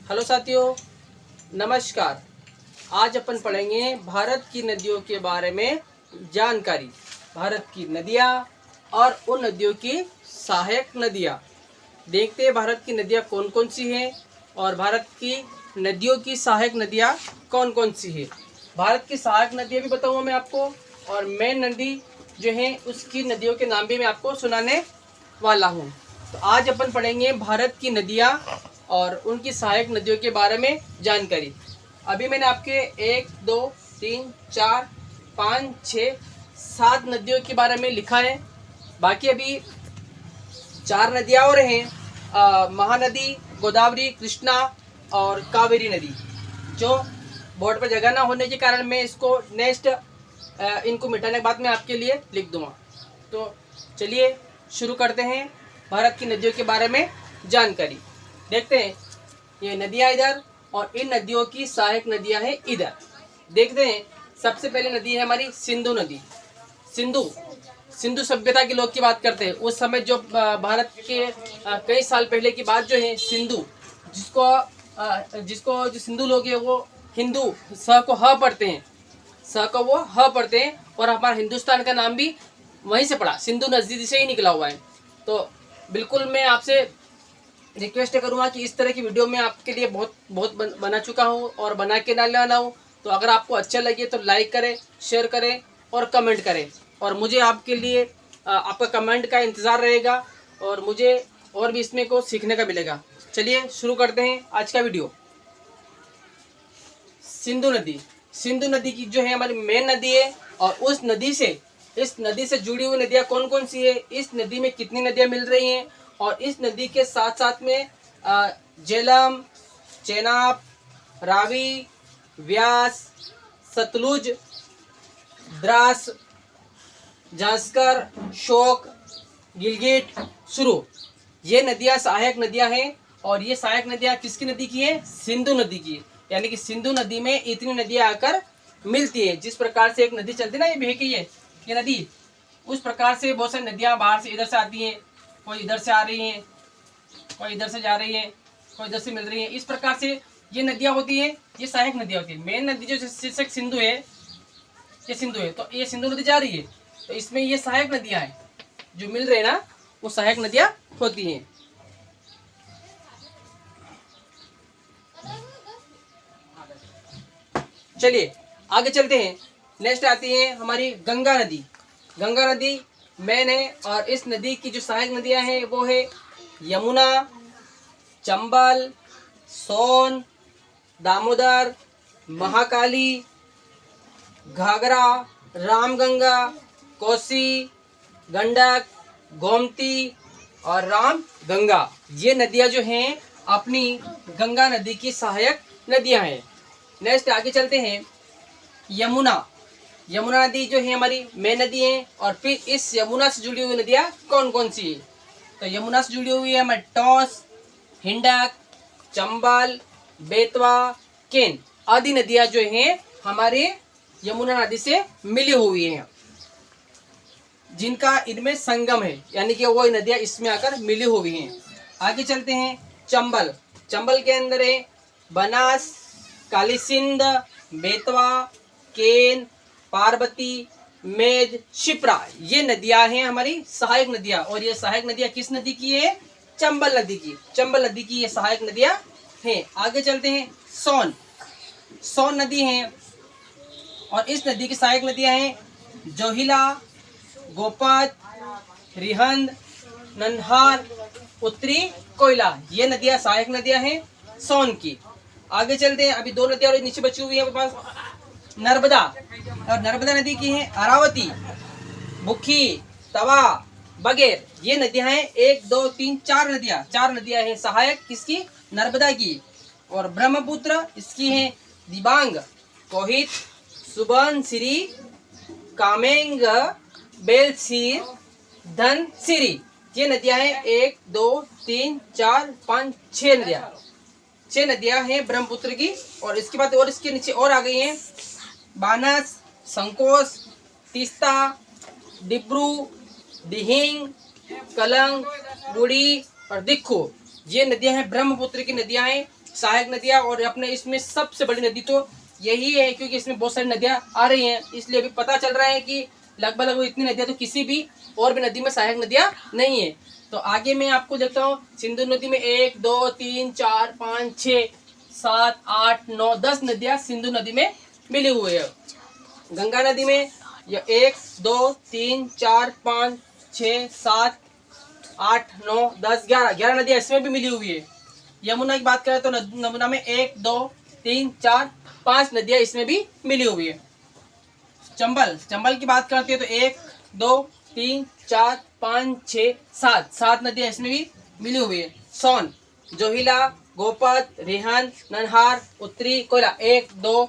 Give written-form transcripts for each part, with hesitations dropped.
Hello साथियों, नमस्कार। आज अपन पढ़ेंगे भारत की नदियों के बारे में जानकारी। भारत की नदियाँ और उन नदियों की सहायक नदियाँ। देखते हैं भारत की नदियाँ कौन कौन सी हैं और भारत की नदियों की सहायक नदियाँ कौन कौन सी है। भारत की सहायक नदियाँ भी बताऊँगा मैं आपको, और मेन नदी जो है उसकी नदियों के नाम भी मैं आपको सुनाने वाला हूँ। तो आज अपन पढ़ेंगे भारत की नदियाँ और उनकी सहायक नदियों के बारे में जानकारी। अभी मैंने आपके 1, 2, 3, 4, 5, 6, 7 नदियों के बारे में लिखा है। बाकी अभी 4 नदियाँ और हैं, महानदी, गोदावरी, कृष्णा और कावेरी नदी। जो बोर्ड पर जगह ना होने के कारण मैं इसको नेक्स्ट इनको मिटाने के बाद मैं आपके लिए लिख दूंगा। तो चलिए शुरू करते हैं भारत की नदियों के बारे में जानकारी। देखते हैं ये नदियाँ इधर और इन नदियों की सहायक नदियाँ हैं इधर। देखते हैं सबसे पहले नदी है हमारी सिंधु नदी। सिंधु सभ्यता के लोग की बात करते हैं। उस समय जो भारत के कई साल पहले की बात जो है, सिंधु जिसको जो सिंधु लोग हैं वो हिंदू स को ह पढ़ते हैं, स को वो ह पढ़ते हैं, और हमारा हिंदुस्तान का नाम भी वहीं से पड़ा, सिंधु नदी से ही निकला हुआ है। तो बिल्कुल मैं आपसे रिक्वेस्ट करूँगा कि इस तरह की वीडियो मैं आपके लिए बहुत बना चुका हूँ और बना के डालने हूँ। तो अगर आपको अच्छा लगे तो लाइक करें, शेयर करें और कमेंट करें, और मुझे आपके लिए आपका कमेंट का इंतज़ार रहेगा और मुझे और भी इसमें को सीखने का मिलेगा। चलिए शुरू करते हैं आज का वीडियो। सिंधु नदी की जो है हमारी मेन नदी है, और इस नदी से जुड़ी हुई नदियाँ कौन कौन सी है, इस नदी में कितनी नदियाँ मिल रही हैं, और इस नदी के साथ साथ में झेलम, चेनाब, रावी, व्यास, सतलुज, द्रास, जांस्कर, शोक, गिलगिट, सुरु, ये नदियाँ सहायक नदियाँ हैं। और ये सहायक नदियाँ किसकी नदी की है? सिंधु नदी की। यानी कि सिंधु नदी में इतनी नदियाँ आकर मिलती है। जिस प्रकार से एक नदी चलती है ना, ये बहती है ये नदी, उस प्रकार से बहुत सारी नदियाँ बाहर से इधर से आती हैं, कोई इधर से आ रही हैं, कोई इधर से जा रही है, कोई इधर से मिल रही है। इस प्रकार से ये नदियाँ होती हैं, ये सहायक नदियाँ होती है। मेन नदी जो शीर्षक सिंधु है, ये सिंधु है, तो ये सिंधु नदी जा रही है, तो इसमें ये सहायक नदियाँ हैं जो मिल रहे हैं ना, वो सहायक नदियाँ होती हैं। चलिए आगे चलते हैं। नेक्स्ट आती है हमारी गंगा नदी। गंगा नदी मेन है, और इस नदी की जो सहायक नदियां हैं वो है यमुना, चंबल, सोन, दामोदर, महाकाली, घाघरा, रामगंगा, कोसी, गंडक, गोमती और रामगंगा। ये नदियां जो हैं अपनी गंगा नदी की सहायक नदियां हैं। नेक्स्ट आगे चलते हैं। यमुना नदी जो है हमारी मेन नदी है, और फिर इस यमुना से जुड़ी हुई नदियाँ कौन कौन सी है? तो यमुना से जुड़ी हुई है हमारी टॉस, हिंडक, चंबल, बेतवा, केन आदि नदियाँ जो हैं हमारे यमुना नदी से मिली हुई हैं, जिनका इनमें संगम है, यानी कि वो नदियाँ इसमें आकर मिली हुई हैं। आगे चलते हैं। चंबल के अंदर है बनास, कालीसिंध, बेतवा, केन, पार्वती, मेज, शिप्रा। ये नदियां हैं हमारी सहायक नदियां, और ये सहायक नदियां किस नदी की है? चंबल नदी की। चंबल नदी की ये सहायक नदियां हैं। आगे चलते हैं। सोन नदी है, और इस नदी की सहायक नदियां हैं जोहिला, गोपत, रिहंद, नन्हार, उत्तरी कोयला। ये नदियां सहायक नदियां हैं सोन की। आगे चलते हैं। अभी 2 नदियां और नीचे बची हुई है हमारे पास, नर्मदा, और नर्मदा नदी की है अरावती, बुखी, तवा, बगेर। ये नदियां हैं 1, 2, 3, 4 नदियां हैं सहायक किसकी? नर्मदा की। और ब्रह्मपुत्र इसकी है दिबांग, कोहित, सुबनसिरी, कामेंग, बेलसीर, धनसिरी। ये नदियां हैं 1, 2, 3, 4, 5, 6 नदियां। 6 नदियां हैं ब्रह्मपुत्र की। और इसके बाद और इसके नीचे और आ गई हैं बानस, संकोस, तीस्ता, डिब्रू, दिहिंग, कलंग, बुड़ी और दिक्खू। ये नदियां हैं ब्रह्मपुत्र की नदियां हैं, सहायक नदियाँ, और अपने इसमें सबसे बड़ी नदी तो यही है, क्योंकि इसमें बहुत सारी नदियाँ आ रही हैं, इसलिए अभी पता चल रहा है कि लगभग इतनी नदियाँ तो किसी भी और भी नदी में सहायक नदियाँ नहीं है। तो आगे मैं आपको देखता हूँ, सिंधु नदी में 1 2 3 4 5 6 7 8 9 10 नदियाँ सिंधु नदी में मिली हुई है। गंगा नदी में 1 2 3 4 5 6 7 8 9 10 11 नदियाँ इसमें भी मिली हुई है। यमुना की बात करें तो यमुना में 1 2 3 4 5 नदियाँ इसमें भी मिली हुई है। चंबल की बात करते हैं तो 1 2 3 4 5 6 7 नदियाँ इसमें भी मिली हुई है। सोन, जोहिला, गोपत, रेहन, ननहार, उत्तरी, कोयला 1 2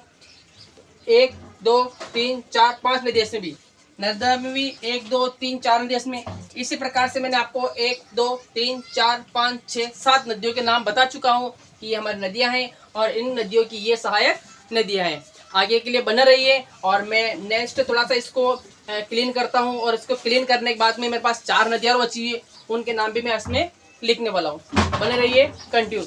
3 4 5 नदियाँ इसमें भी। नर्मदा में भी 1 2 3 4 नदियाँ इसमें। इसी प्रकार से मैंने आपको 1 2 3 4 5 6 7 नदियों के नाम बता चुका हूँ कि ये हमारी नदियाँ हैं और इन नदियों की ये सहायक नदियाँ हैं। आगे के लिए बने रहिए और मैं नेक्स्ट थोड़ा सा इसको क्लीन करता हूँ, और इसको क्लीन करने के बाद में मेरे पास 4 नदियाँ और बची है, उनके नाम भी मैं इसमें लिखने वाला हूँ। बने रहिए, कंटिन्यू।